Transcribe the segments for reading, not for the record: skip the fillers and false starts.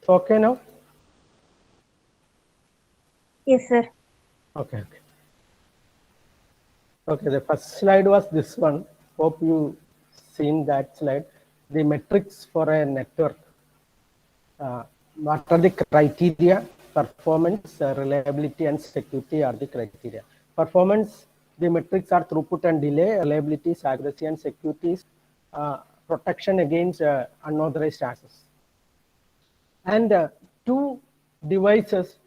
Okay now? Yes, sir. Okay. Okay, the first slide was this one. Hope you seen that slide. The metrics for a network. What are the criteria? Performance, reliability, and security are the criteria. Performance, the metrics are throughput and delay, reliability is accuracy, and security is protection against unauthorized access. And two devices,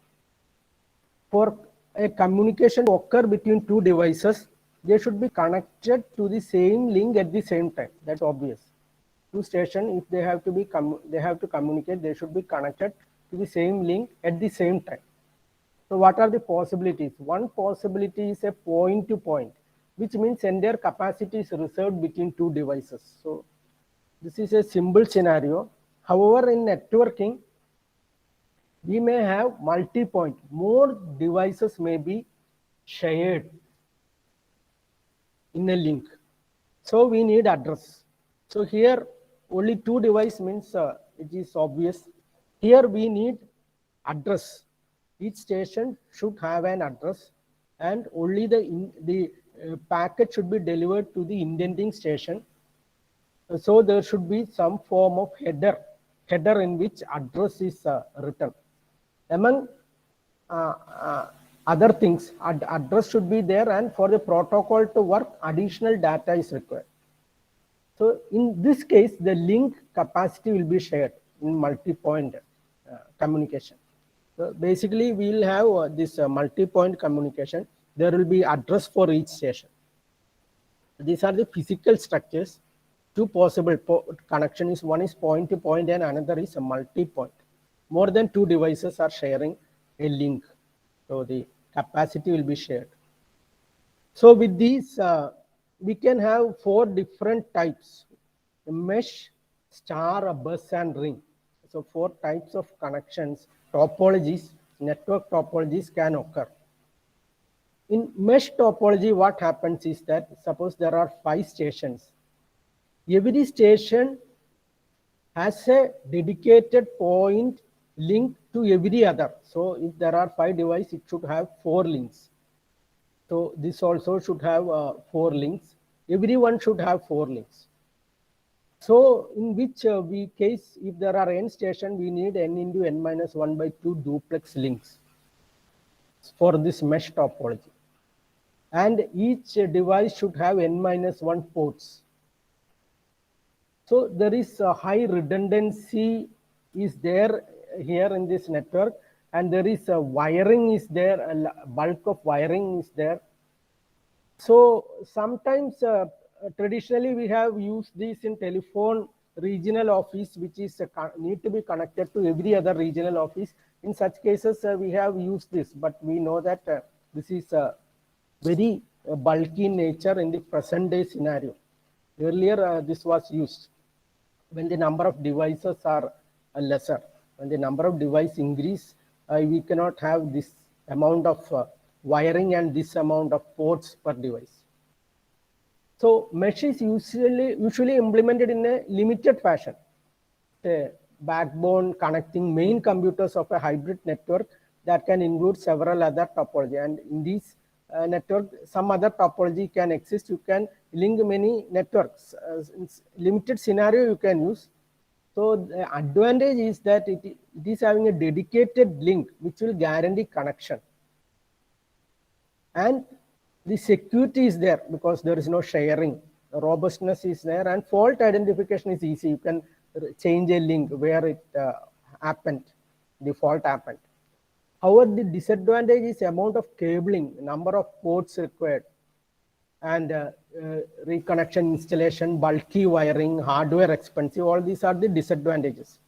for a communication to occur between two devices, they should be connected to the same link at the same time. That's obvious. Two stations, if they have to be they have to communicate, they should be connected to the same link at the same time. So what are the possibilities? One possibility is a point to point, which means entire capacity is reserved between two devices. So this is a simple scenario. However, in networking, we may have multi-point. More devices may be shared in a link. So we need address. So here only two device means it is obvious. Here we need address. Each station should have an address, and only the packet should be delivered to the intending station. So there should be some form of header in which address is written. Among other things, address should be there, and for the protocol to work, additional data is required. So in this case, the link capacity will be shared in multi-point communication. So basically, we will have this multi-point communication. There will be address for each station. These are the physical structures. Two possible connection is, one is point to point and another is a multi-point. More than two devices are sharing a link. So the capacity will be shared. So with these, we can have four different types: mesh, star, bus, and ring. So four types of connections, topologies, network topologies can occur. In mesh topology, what happens is that suppose there are 5 stations. Every station has a dedicated point linked to every other. So if there are 5 devices, it should have 4 links. So this also should have 4 links. Everyone should have 4 links. So in which case, if there are n station, we need n into n minus 1 by 2 duplex links for this mesh topology. And each device should have n minus 1 ports. So there is a high redundancy is there here in this network, and there is a wiring is there, a bulk of wiring is there. So sometimes traditionally we have used this in telephone regional office, which is need to be connected to every other regional office. In such cases, we have used this, but we know that this is very bulky in nature in the present day scenario. Earlier, this was used when the number of devices are lesser. When the number of device increase, we cannot have this amount of wiring and this amount of ports per device. So mesh is usually implemented in a limited fashion. A backbone connecting main computers of a hybrid network that can include several other topology. And in this network, some other topology can exist. You can link many networks. In limited scenario, you can use. So the advantage is that it is having a dedicated link which will guarantee connection. And the security is there because there is no sharing. The robustness is there, and fault identification is easy. You can change a link where it happened, the fault happened. However, the disadvantage is amount of cabling, number of ports required, and reconnection installation, bulky wiring, hardware expensive. All these are the disadvantages.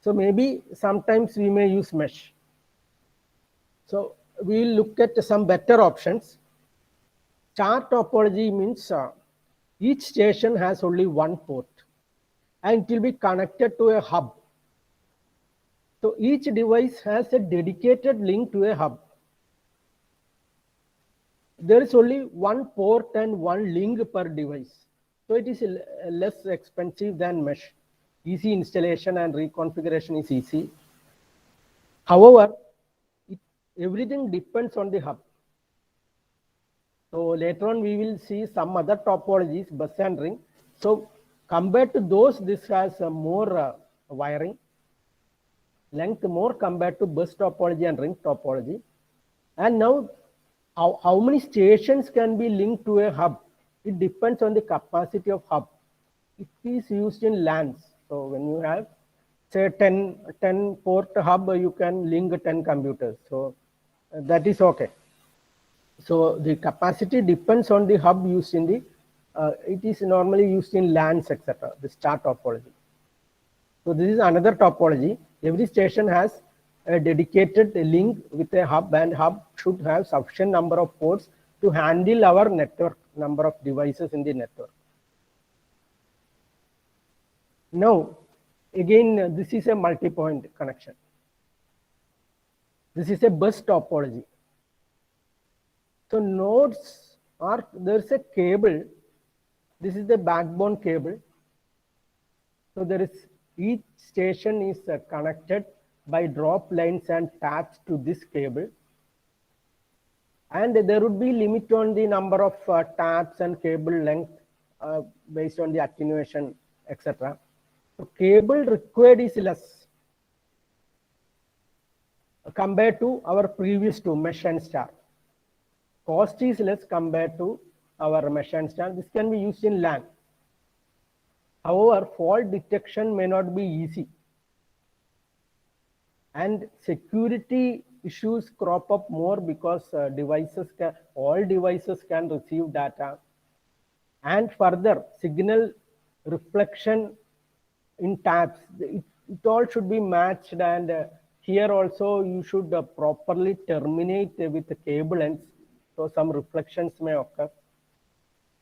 So maybe sometimes we may use mesh. So we will look at some better options. Star topology means each station has only one port, and it will be connected to a hub. So each device has a dedicated link to a hub. There is only one port and one link per device. So it is less expensive than mesh. Easy installation and reconfiguration is easy. However, everything depends on the hub. So later on we will see some other topologies, bus and ring. So compared to those, this has more wiring length more compared to bus topology and ring topology. And now how many stations can be linked to a hub? It depends on the capacity of hub. It is used in LANs. So when you have say 10 port hub, you can link 10 computers. So that is okay. So the capacity depends on the hub used in the, it is normally used in LANs, etc., the star topology. So this is another topology. Every station has a dedicated link with a hub, and hub should have sufficient number of ports to handle our network, number of devices in the network. Now, again, this is a multi-point connection. This is a bus topology. So nodes are, there's a cable. This is the backbone cable. So there is, each station is connected by drop lines and taps to this cable. And there would be limit on the number of taps and cable length based on the attenuation, etc. So cable required is less compared to our previous two, mesh and star. Cost is less compared to our mesh and star. This can be used in LAN. However, fault detection may not be easy. And security issues crop up more because all devices can receive data. And further, signal reflection in taps, it all should be matched, and here also you should properly terminate with the cable ends, so some reflections may occur.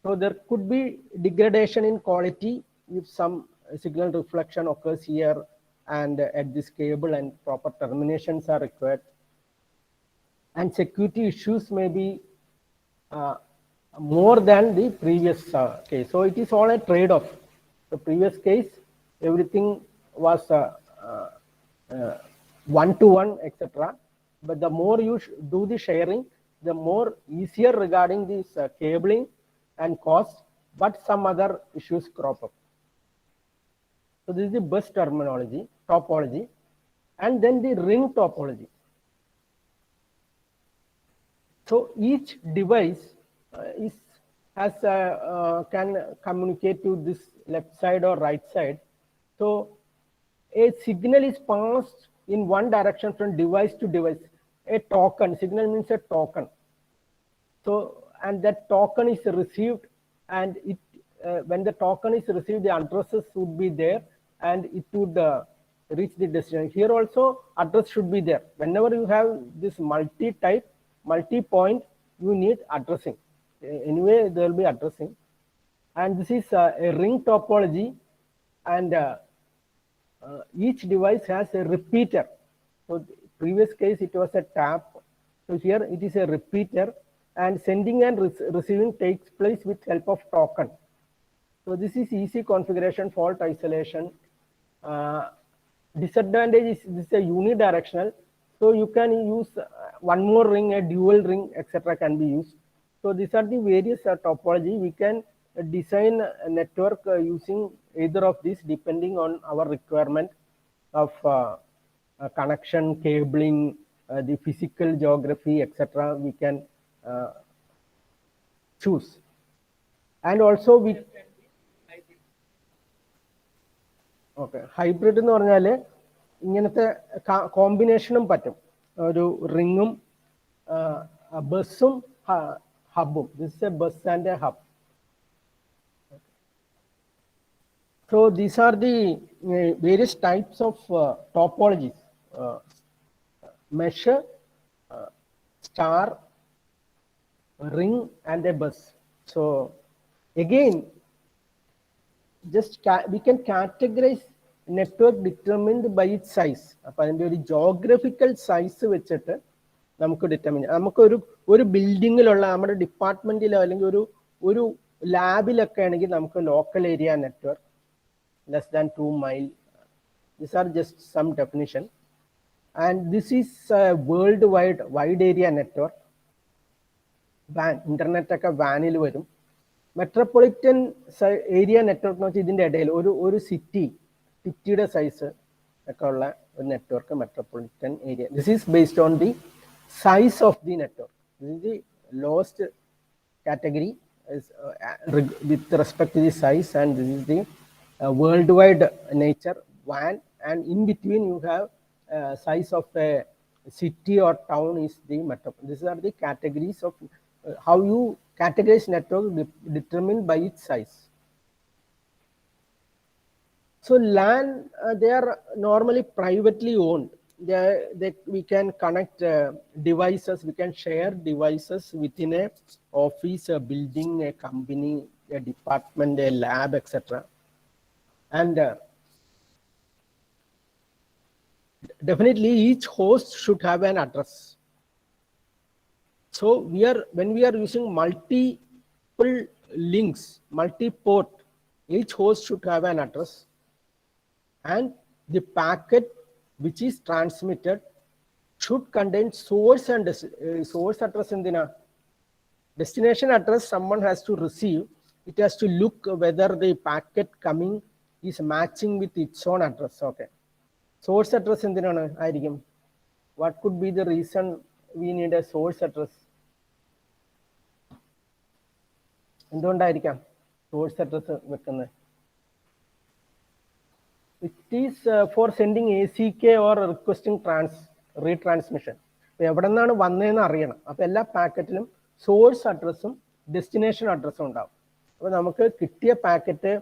So there could be degradation in quality if some signal reflection occurs here and at this cable, and proper terminations are required. And security issues may be more than the previous case. So it is all a trade-off. The previous case, everything was one-to-one, etc. But the more you do the sharing, the more easier regarding this cabling and cost, but some other issues crop up. So this is the bus terminology, topology, and then the ring topology. So each device can communicate to this left side or right side. So a signal is passed in one direction from device to device. A token, signal means a token. So, and that token is received, and it when the token is received, the addresses would be there, and it would reach the destination. Here also address should be there. Whenever you have this multi-type, multi-point, you need addressing. Anyway, there will be addressing. And this is a ring topology, and each device has a repeater. So previous case it was a tap. So here it is a repeater, and sending and receiving takes place with help of token. So this is easy configuration, fault isolation. Disadvantage is this is a unidirectional. So you can use one more ring, a dual ring, etc. can be used. So these are the various topology. We can design a network using either of these depending on our requirement of connection, cabling, the physical geography, etc. We can choose. And also we okay, hybrid എന്ന് പറഞ്ഞാൽ ഇങ്ങനത്തെ കോമ്പിനേഷനും പറ്റും, ഒരു റിങ്ങും ബസ്സും ഹബും. This is a bus and a hub. So these are the various types of topologies: mesh, star, ring, and a bus. So again, just we can categorize network determined by its size. അപ്പോൾ അതിൻ്റെ ഒരു geographical size വെച്ചിട്ട് നമുക്ക് determine ചെയ്യാം. നമുക്കൊരു ബിൽഡിങ്ങിലുള്ള നമ്മുടെ ഡിപ്പാർട്ട്മെന്റിലോ അല്ലെങ്കിൽ ഒരു ലാബിലൊക്കെ ആണെങ്കിൽ നമുക്ക് local area network less than 2 miles. These are just some definition. And this is a worldwide wide area network. WAN, internet ഒക്കെ വാനിൽ വരും. മെട്രോപൊളിറ്റൻ ഏരിയ നെറ്റ്വർക്ക് എന്ന് വെച്ചാൽ ഇതിൻ്റെ ഇടയിൽ ഒരു സിറ്റിയുടെ സൈസ് ഒക്കെ ഉള്ള ഒരു network metropolitan area. This is based on the size of the network. This is the lowest category is, with respect to the size, and this is the worldwide nature WAN, and in between you have size of a city or town is the metro. These are the categories of how you categorize network determined by its size. So LAN, they are normally privately owned. We can connect devices, we can share devices within a office, a building, a company, a department, a lab, etc. And definitely each host should have an address. So when we are using multiple links, multi-port, each host should have an address, and the packet which is transmitted should contain source and source address in the destination address. Someone has to receive it, has to look whether the packet coming is matching with its own address. Okay, source address in the what could be the reason we need a source address? എന്തുകൊണ്ടായിരിക്കാം source address വെക്കുന്നത്? It is for sending ACK or requesting retransmission. അപ്പോൾ എവിടെ നിന്നാണ് വന്നതെന്ന് അറിയണം. അപ്പോൾ എല്ലാ പാക്കറ്റിലും source അഡ്രസ്സും ഡെസ്റ്റിനേഷൻ അഡ്രസ്സും ഉണ്ടാവും. അപ്പോൾ നമുക്ക് കിട്ടിയ പാക്കറ്റ്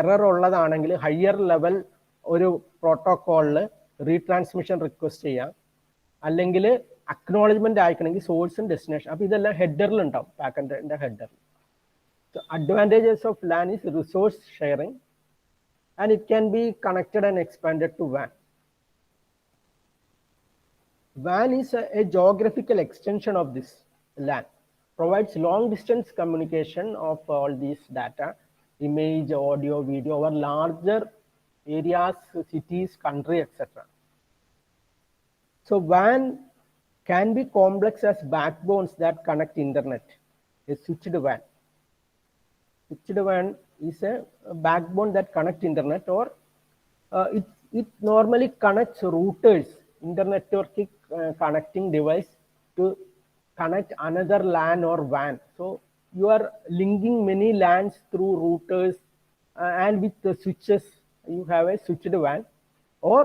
എറർ ഉള്ളതാണെങ്കിൽ ഹയർ ലെവൽ ഒരു പ്രോട്ടോക്കോളിൽ റീട്രാൻസ്മിഷൻ റിക്വസ്റ്റ് ചെയ്യാം. അല്ലെങ്കിൽ അക്നോളജ്മെന്റ് അയക്കണമെങ്കിൽ സോഴ്സും ഡെസ്റ്റിനേഷൻ. അപ്പോൾ ഇതെല്ലാം ഹെഡറിൽ ഉണ്ടാവും, പാക്കറ്റിന്റെ ഹെഡറിൽ. So advantages of LAN is resource sharing, and it can be connected and expanded to WAN. WAN is a geographical extension of this LAN, provides long distance communication of all these data, image, audio, video over larger areas, cities, country, etc. So WAN can be complex as backbones that connect internet. A switched WAN. Switched WAN is a backbone that connects internet, or it normally connects routers, internet network connecting device to connect another LAN or WAN. So you are linking many LANs through routers, and with the switches you have a switched WAN. Or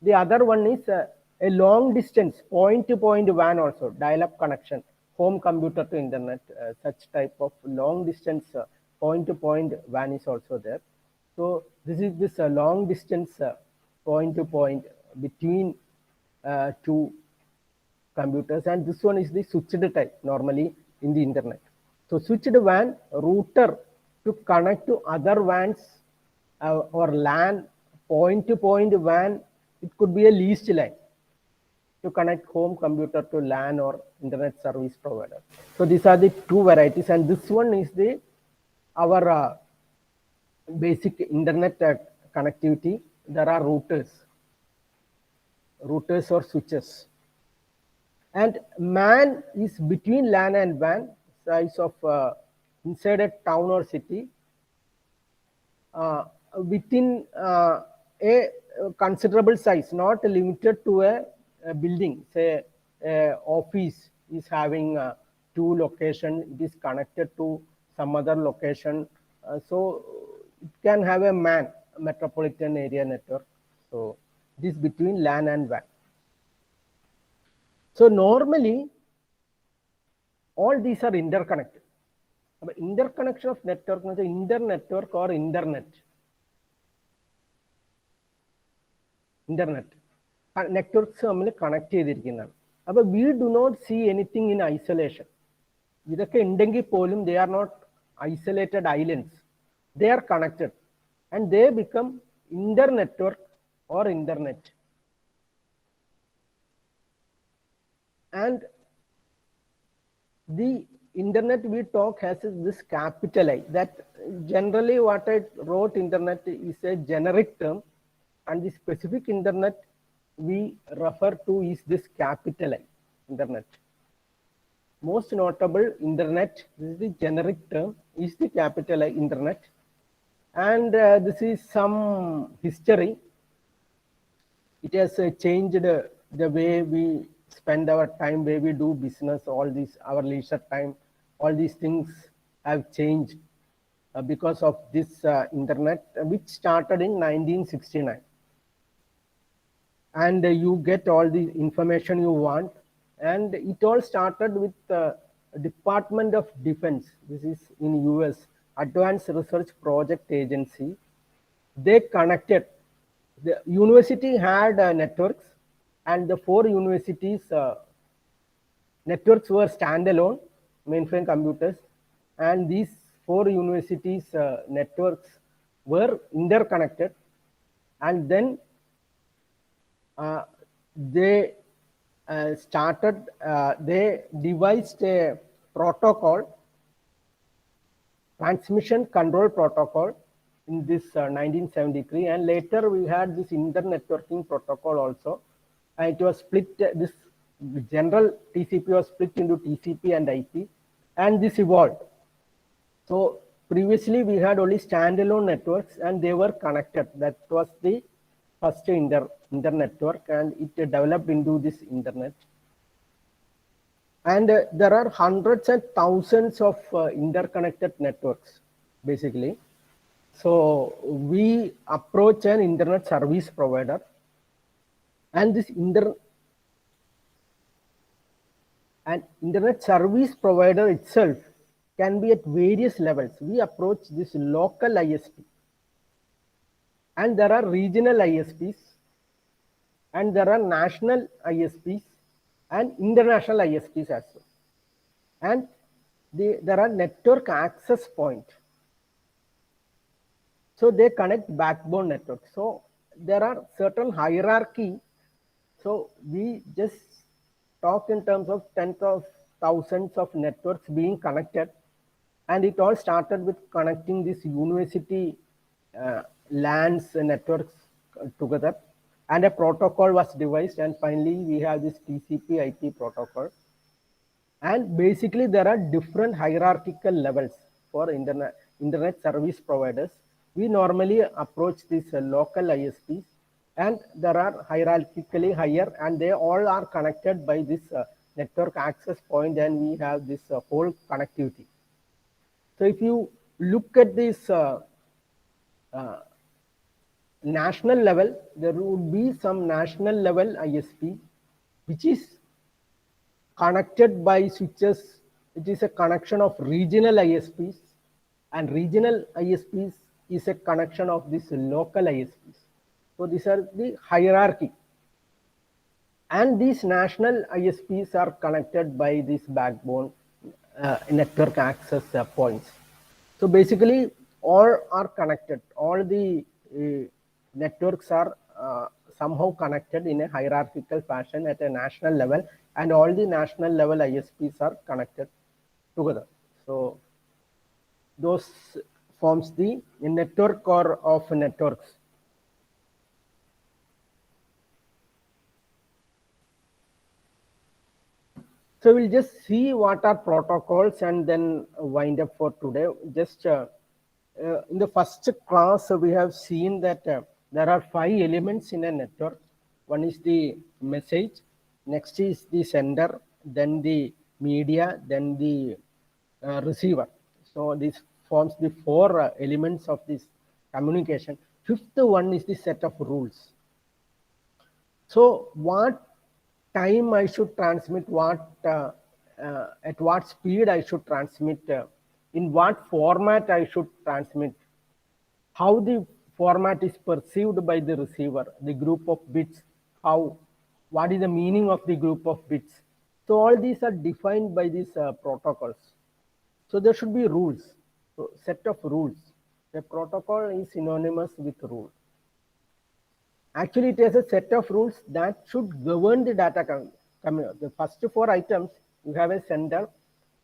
the other one is a long distance point-to-point WAN also, dial-up connection, home computer to internet, such type of long distance point-to-point WAN is also there. So this is this long distance point-to-point between two computers, and this one is the switched type normally in the internet. So switched WAN, router to connect to other WANs or LAN, point-to-point WAN, it could be a leased line to connect home computer to LAN or internet service provider. So these are the two varieties, and this one is the our basic internet connectivity. There are routers or switches, and MAN is between LAN and WAN, size of inside a town or city, within a considerable size, not limited to a building. Say office is having two locations, it is connected to some other location, so it can have a MAN, metropolitan area network. So this between LAN and WAN. So normally all these are interconnected. Interconnection of network means inter-network or internet. Networks തമ്മിൽ connect ചെയ്തിരിക്കുന്നതാണ്. അപ്പോൾ we do not see anything in isolation. ഇതൊക്കെ ഉണ്ടെങ്കിൽ പോലും they are not isolated islands. They are connected and they become inter-network or internet. And the internet we talk has this capital I. That generally what I wrote internet is a generic term, and the specific internet we refer to is this capital I, internet. Most notable internet, this is the generic term, is the capital I, internet. And this is some history. It has changed the way we spend our time, way we do business, all these, our leisure time, all these things have changed because of this internet, which started in 1969. And you get all the information you want. And it all started with Department of Defense. This is in US, Advanced Research Project Agency. They connected, the university had networks, and the 4 universities networks were standalone mainframe computers, and these 4 universities networks were interconnected. And then they they devised a protocol, transmission control protocol, in this 1973, and later we had this internetworking protocol also. It was split, this general TCP was split into TCP and IP, and this evolved. So previously we had only standalone networks and they were connected. That was the first internetwork, and it developed into this internet. And there are hundreds and thousands of interconnected networks, basically. So we approach an internet service provider, and this internet service provider itself can be at various levels. We approach this local ISP, and there are regional ISPs, and there are national ISPs and international ISPs as well. And there are network access points. So they connect backbone networks. So there are certain hierarchy. So we just talk in terms of tens of thousands of networks being connected. And it all started with connecting this university LANs networks together. And a protocol was devised. And finally, we have this TCP IP protocol. And basically, there are different hierarchical levels for internet service providers. We normally approach these local ISPs, and there are hierarchically higher, and they all are connected by this network access point, and we have this whole connectivity. So if you look at this national level, there would be some national level ISP, which is connected by switches. It is a connection of regional ISPs, and regional ISPs is a connection of this local ISPs. So these are the hierarchy. And these national ISPs are connected by this backbone network access points. So basically, all are connected. All the networks are somehow connected in a hierarchical fashion at a national level, and all the national level ISPs are connected together. So those forms the network or of networks. So we'll just see what are protocols and then wind up for today. Just in the first class, we have seen that there are 5 elements in a network. One is the message, next is the sender, then the media, then the receiver. So this forms the 4 elements of this communication. 5th one is the set of rules. So what time I should transmit, at what speed I should transmit, in what format I should transmit, how the format is perceived by the receiver, the group of bits, what is the meaning of the group of bits. So all these are defined by these protocols. So there should be rules, so set of rules. A protocol is synonymous with rule. Actually, it has a set of rules that should govern the data coming. The first 4 items, you have a sender,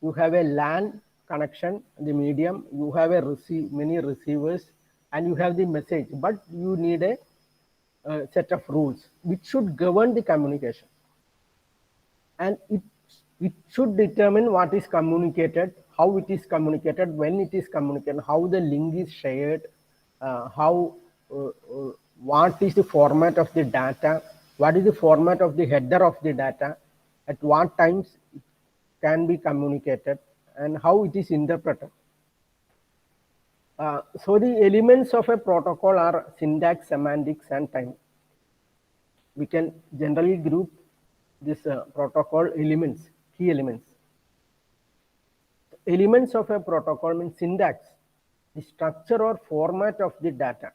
you have a LAN connection, the medium, you have a many receivers, and you have the message. But you need a set of rules which should govern the communication. And it should determine what is communicated, how it is communicated, when it is communicated, how the link is shared, what is the format of the data, what is the format of the header of the data, at what times it can be communicated, and how it is interpreted. So the elements of a protocol are syntax, semantics, and time. We can generally group this protocol elements, key elements. Elements of a protocol means syntax, the structure or format of the data.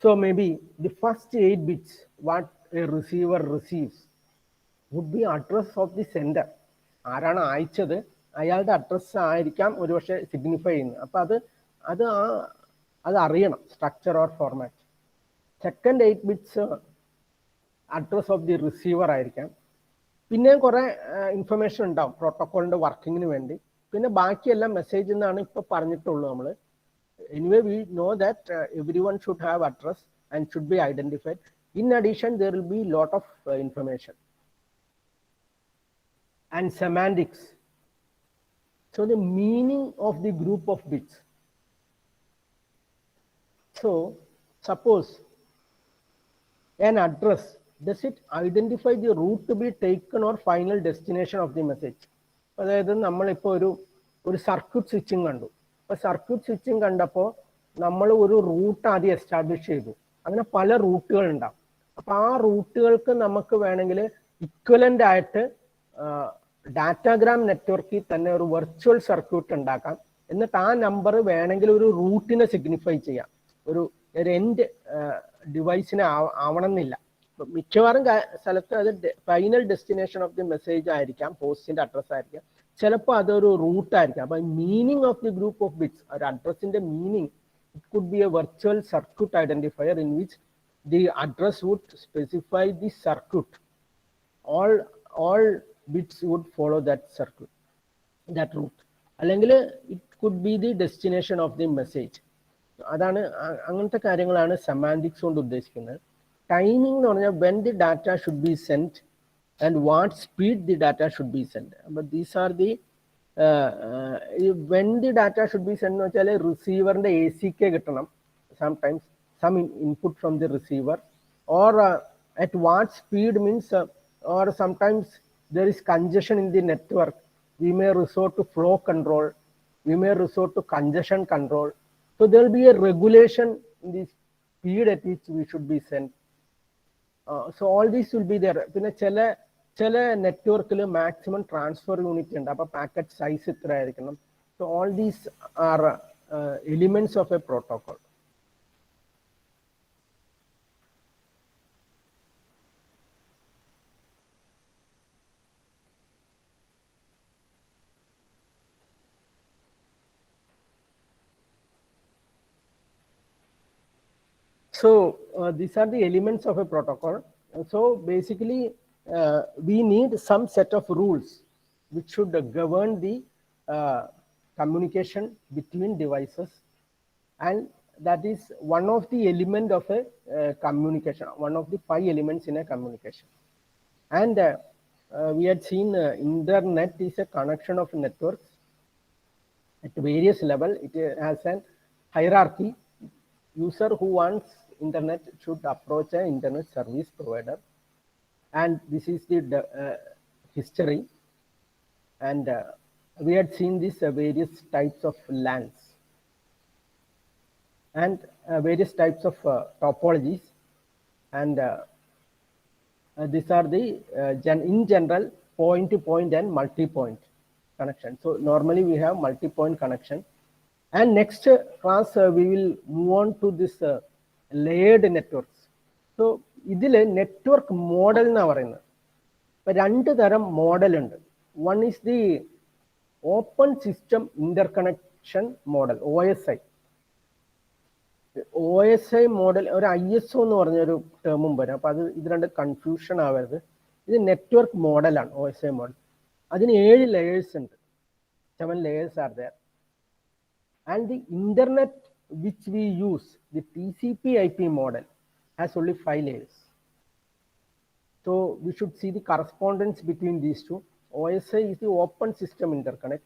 So maybe the first 8 bits what a receiver receives would be address of the sender. ആരാണ് അയച്ചത് അയാളുടെ address ആയിരിക്കാം ഒരുപക്ഷെ signify ചെയ്യുന്നത്. അപ്പം അത് അറിയണം, structure or format. Second 8 bits address of the receiver ആയിരിക്കാം. പിന്നെ കുറെ ഇൻഫർമേഷൻ ഉണ്ടാവും പ്രോട്ടോക്കോളിന്റെ വർക്കിങ്ങിന് വേണ്ടി. പിന്നെ ബാക്കിയെല്ലാം മെസ്സേജ് എന്നാണ് ഇപ്പൊ പറഞ്ഞിട്ടുള്ളൂ നമ്മൾ. Anyway, we know that everyone should have address and should be identified. In addition, there will be lot of information. And semantics. So the meaning of the group of bits. So suppose an address, does it identify the route to be taken or final destination of the message? അതായത് നമ്മളിപ്പോൾ ഒരു circuit switching കണ്ടു. അപ്പോൾ circuit switching കണ്ടപ്പോൾ നമ്മൾ ഒരു root ആദ്യം establish ചെയ്തു. അങ്ങനെ പല റൂട്ടുകൾ ഉണ്ടാവും. അപ്പോൾ ആ റൂട്ടുകൾക്ക് നമുക്ക് വേണമെങ്കിൽ ഇക്വലൻ്റ് ആയിട്ട് ഡാറ്റാഗ്രാം നെറ്റ്വർക്കിൽ തന്നെ ഒരു വെർച്വൽ സർക്യൂട്ട് ഉണ്ടാക്കാം. എന്നിട്ട് ആ നമ്പർ വേണമെങ്കിൽ ഒരു റൂട്ടിനെ സിഗ്നിഫൈ ചെയ്യാം. ഒരു എൻഡ് ഡിവൈസിനെ ആവണമെന്നില്ല. മിക്കവാറും സ്ഥലത്ത് അത് final destination of the message ആയിരിക്കാം, പോസ്റ്റിന്റെ അഡ്രസ് ആയിരിക്കാം. ചിലപ്പോൾ അതൊരു റൂട്ട് ആയിരിക്കാം. അപ്പൊ meaning of the group of bits, ഒരു അഡ്രസ്സിന്റെ meaning, it could be a virtual circuit identifier in which the address would specify the circuit. All bits would follow that circuit, that route. അല്ലെങ്കിൽ it could be the destination of the message. അതാണ് അങ്ങനത്തെ കാര്യങ്ങളാണ് semantics കൊണ്ട് ഉദ്ദേശിക്കുന്നത്. Timing എന്ന് പറഞ്ഞാൽ when the data should be sent and what speed the data should be sent. But these are the when the data should be sent എന്ന് വെച്ചാൽ റിസീവറിന്റെ ACK കിട്ടണം, sometimes some input from the receiver, or at what speed means, or sometimes there is congestion in the network, we may resort to flow control, we may resort to congestion control. So there will be a regulation in the speed at which we should be sent. So all these will be there. പിന്നെ ചില നെറ്റ്വർക്കിൽ maximum transfer unit ഉണ്ട്. അപ്പോൾ packet size ഇത്ര ആയിരിക്കണം. So all these are elements of A protocol. So these are the elements of a protocol. So basically we need some set of rules which should govern the communication between devices, and that is one of the element of a communication, one of the 5 elements in a communication. And we had seen internet is a connection of networks at various level. It has an hierarchy. User who wants internet should approach an internet service provider, and this is the history. And we had seen this various types of LANs and various types of topologies, and these are the in general point to point and multi-point connection. So normally we have multi-point connection. And next class we will move on to this layered networks. So ഇതിൽ network model എന്നാണ് പറയുന്നത്. ഇപ്പം 2 തരം model ഉണ്ട്. One is the open system interconnection model, OSI. OSI model ഒരു ISO എന്ന് പറഞ്ഞൊരു ടേമും വരും. അപ്പം ഇത് 2 കൺഫ്യൂഷൻ ആവരുത്. ഇത് നെറ്റ്വർക്ക് മോഡലാണ്, OSI മോഡൽ. അതിന് 7 layers ഉണ്ട്. 7 layers are there. And the internet which we use, the TCP/IP model, has only 5 layers. So we should see the correspondence between these two. OSI is the open system interconnect.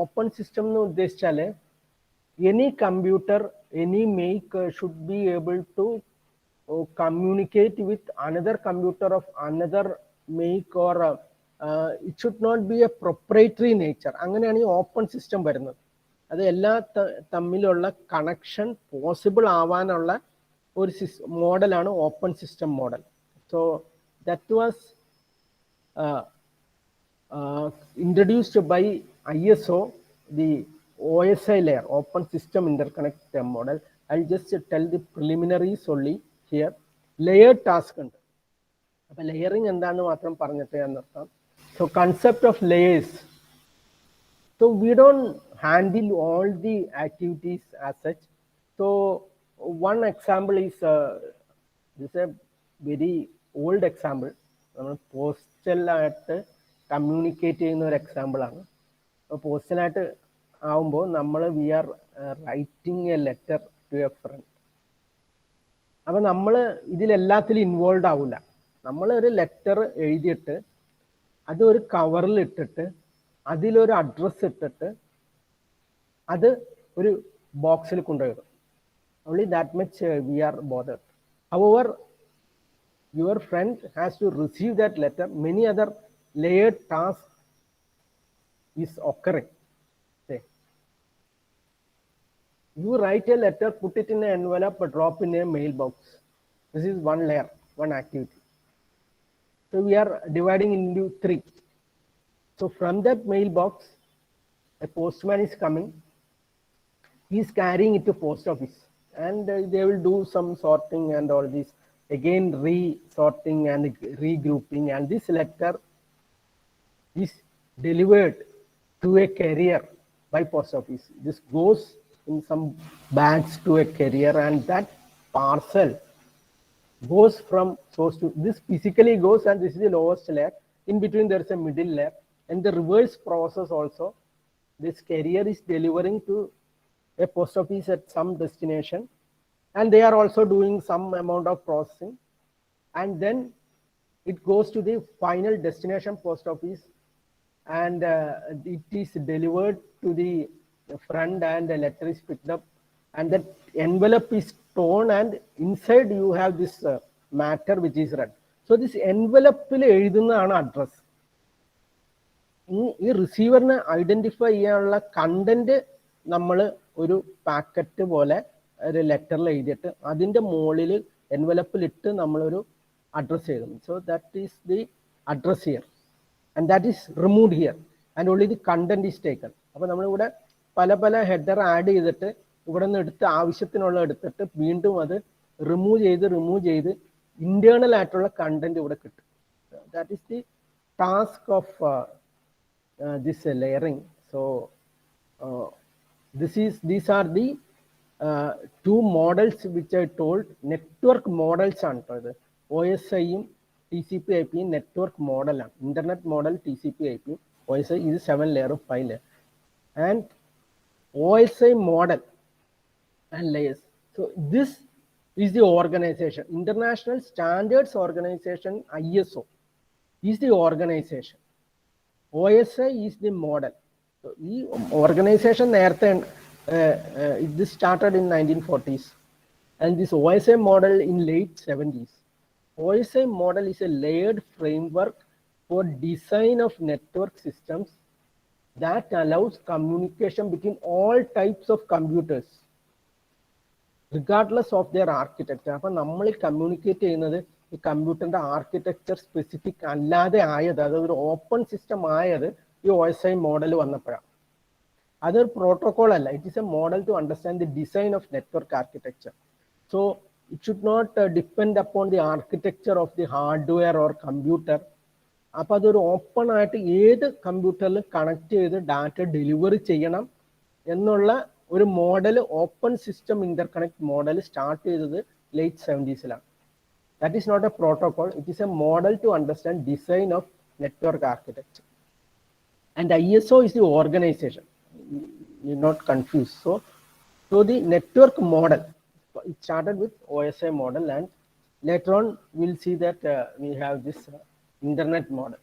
Open system no uddeshale any computer, any make should be able to communicate with another computer of another make, or it should not be a proprietary nature. അങ്ങനെയാണ് ഈ open system വരുന്നത്. അത് എല്ലാ തമ്മിലുള്ള connection possible ആവാനുള്ള ഒരു മോഡലാണ് open system model. So that was introduced by ISO, the OSI layer, Open System Interconnect model. I'll just tell the preliminaries only here. Layered task ഉണ്ട്. അപ്പോൾ ലെയറിംഗ് എന്താണെന്ന് മാത്രം പറഞ്ഞിട്ട് ഞാൻ നിർത്താം. So concept of layers. So we don't handle all the activities as such. So one example is this is a very old example. നമ്മൾ പോസ്റ്റലായിട്ട് communicate ചെയ്യുന്ന ഒരു എക്സാമ്പിൾ ആണ്. അപ്പോൾ പോസ്റ്റലായിട്ട് ആവുമ്പോൾ നമ്മൾ we are writing a letter to a friend. അപ്പം നമ്മൾ ഇതിലെല്ലാത്തിലും ഇൻവോൾവ് ആവില്ല. നമ്മൾ ഒരു ലെറ്റർ എഴുതിയിട്ട് അത് ഒരു കവറിൽ ഇട്ടിട്ട് അതിലൊരു അഡ്രസ്സ് ഇട്ടിട്ട് അത് ഒരു ബോക്സിൽ കൊണ്ടുപോയിടും. only that much we are bothered. However, your friend has to receive that letter. Many other layered tasks is occurring. Say, you write a letter, put it in an envelope, drop in a mailbox. This is one layer, one activity. So we are dividing into 3. So from that mailbox, a postman is coming. He is carrying it to post office, and they will do some sorting and all this. Again, re-sorting and regrouping, and this letter is delivered to a carrier by post office. This goes in some bags to a carrier, and that parcel goes from source to this physically goes, and this is the lowest layer. In between there is a middle layer, and the reverse process also. This carrier is delivering to a post office at some destination, and they are also doing some amount of processing, and then it goes to the final destination post office, and it is delivered to the front, and the letter is picked up, and that envelope is torn, and inside you have this matter which is read. So this envelope il ezhudunnaana address. ഈ റിസീവറിനെ identify ചെയ്യാനുള്ള content നമ്മൾ ഒരു packet പോലെ ഒരു ലെറ്ററിൽ എഴുതിയിട്ട് അതിൻ്റെ മുകളിൽ എൻവലപ്പിലിട്ട് നമ്മളൊരു അഡ്രസ് എഴുതും. So that is the address here, and that is removed here, and only the content is taken. അപ്പോൾ നമ്മളിവിടെ പല പല ഹെഡർ ആഡ് ചെയ്തിട്ട് ഇവിടെ നിന്ന് എടുത്ത് ആവശ്യത്തിനുള്ള എടുത്തിട്ട് വീണ്ടും അത് റിമൂവ് ചെയ്ത് ഇന്റേണൽ ആയിട്ടുള്ള കണ്ടന്റ് ഇവിടെ കിട്ടും. That is the task of this layering. So these are the 2 models which I told. Network models ആണ്. OSI-യും TCP/IP network model ആണ്. Internet model TCP/IP. OSI is 7 layer of 5 layer. And OSI model and layers. So this is the organization. International Standards Organization, ISO, is the organization. OSI is the model. So this organization this started in 1940s, and this OSI model in late 70s. OSI model is a layered framework for design of network systems that allows communication between all types of computers regardless of their architecture. അപ്പോൾ നമ്മൾ communicate ചെയ്യുന്നത് ഈ കമ്പ്യൂട്ടറിന്റെ architecture specific അല്ലാതെ ആയത്, അതൊരു ഒരു open system ആയത് ഈ OSI മോഡൽ വന്നപ്പോഴാണ്. അതൊരു പ്രോട്ടോകോൾ അല്ല, it is a model to understand the design of network architecture. So it should not depend upon the architecture of the hardware or computer. അപ്പോൾ അതൊരു ഓപ്പൺ ആയിട്ട് ഏത് കമ്പ്യൂട്ടറിൽ കണക്ട് ചെയ്ത് ഡാറ്റ ഡെലിവറി ചെയ്യണം എന്നുള്ള ഒരു model, open system interconnect model start ചെയ്തത് late 70s. That is not a protocol, it is a model to understand design of network architecture. And ISO is the organization, you're not confused. So So the network model, it started with OSI model, and later on we'll see that we have this internet model.